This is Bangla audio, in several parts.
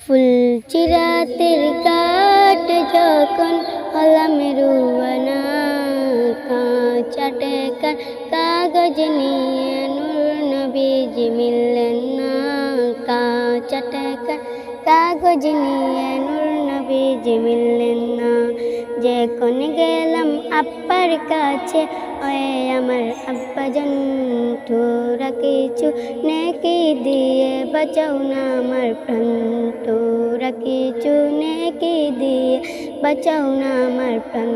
ফুল চিরাতের কাঠ যখন হলাম রুয়ানা, কাঁচাটে কাগজ নিয়ে নূর নবীজি মিললেন না। কাঁচাটে কাগজ নিয়ে নূর নবীজি মিললেন না। যখন গেলাম আব্বার কাছে, ওয়ে আমার আব্বাজান, তোরা কিছু নেকি দিয়ে বাঁচাও না আমার প্রাণ। তোরা কিছু নেকি দিয়ে বাঁচাও না আমার প্রাণ।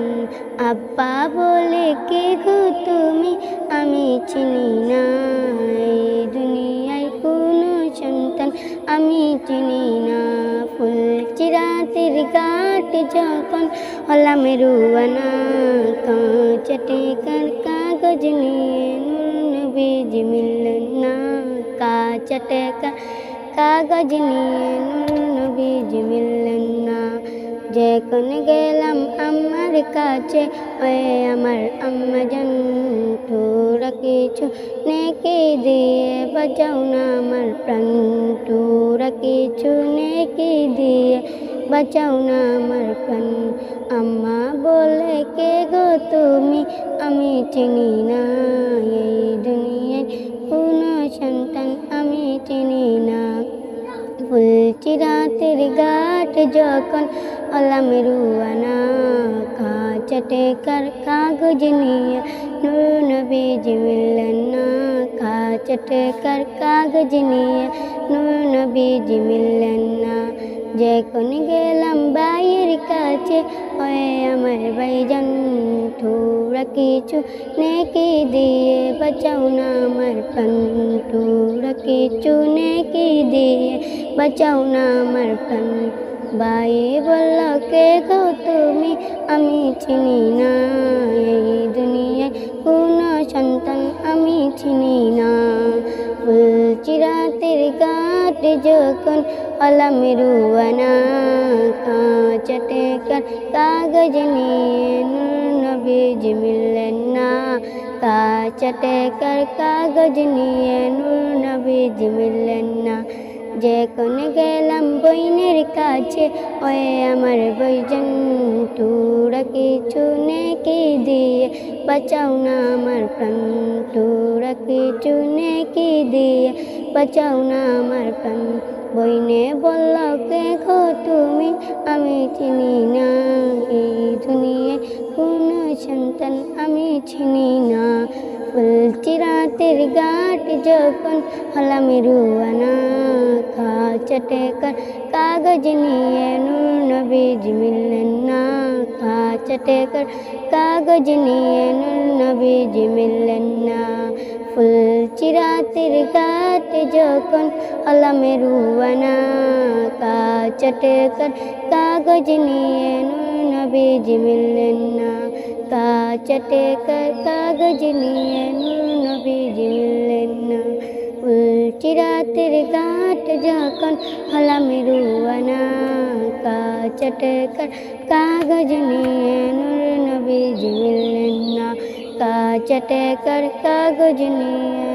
আব্বা বলে কে গো তুমি, আমি চিনি না। এই দুনিয়ায় কোনো সন্তান আমি চিনি না। ফুল চিরাতের কাঠ যখন হলাম রুয়ানা, কাঁচাটে কাগজ নিয়ে নূর নবীজি মিললেন না। কাঁচাটে কাগজ নিয়ে নূর নবীজি মিললেন না। যখন গেলাম আমার কাছে, ওয়ে আমার আম্মাজান, তোরা কিছু নেকি দিয়ে বাঁচাও না আমার প্রাণ। তোরা কিছু নেকি দিয়ে বাঁচাও না আমার প্রাণ। আম্মা বলে কে গো তুমি, আমি চিনি না। এই দুনিয়ায় কোনো সন্তান আমি চিনি না। ফুল চিরাতের গাঠ যখন হলাম রুয়ানা, কাঁচাটে কাগজ নিয়ে নূর নবীজি মিললেন না। কাঁচাটে কাগজ নিয়ে নূর নবীজি মিললেন না। যখন গেলাম ভাইয়ের কাছে, ওয়ে আমার ভাইজান, তোরা কিছু নেকি দিয়ে বাঁচাও না আমার প্রাণ। তোরা কিছু নেকি দিয়ে বাঁচাও না আমার প্রাণ। ভাই বলল কে গো তুমি, আমি চিনি না। এই দুনিয়ায় কোনো সন্তান আমি চিনি না। ফুল চিরাতের কাঠ যখন হলাম রুয়ানা, কাঁচাটে কাগজ নিয়ে নূর নবীজি মিললেন না। কাঁচাটে কাগজ নিয়ে নূর নবীজি মিললেন না। যখন গেলাম বইনের কাছে, ওয়ে আমার বইজান, তোরা কিছু নেকি দিয়ে বাঁচাও না আমার প্রাণ। তোরা কিছু নেকি দিয়ে বাঁচাও না আমার প্রাণ। বইনে বলল কে গো তুমি, আমি চিনি না। এই দুনিয়ায় কোনো সন্তান আমি চিনি না। ফুল চিরাতের গাঠ যখন হলাম রুয়ানা, কাঁচাটে কাগজ নিয়ে নূর নবীজি মিললেন না। কাঁচাটে কাগজ নিয়ে নূর নবীজি মিললেন না। ফুল চিরাতের গাঠ যখন হলাম রুয়ানা, কাঁচাটে কাগজ নিয়ে নূর নবীজি মিললেন না। কাঁচাটে কাগজ নিয়ে নূর নবীজি মিললেন না। ফুল চিরাতের গাঠ যখন হলাম রুয়ানা, কাঁচাটে কাগজ নিয়ে নূর নবীজি মিললেন না। কাঁচাটে কাগজ নিয়ে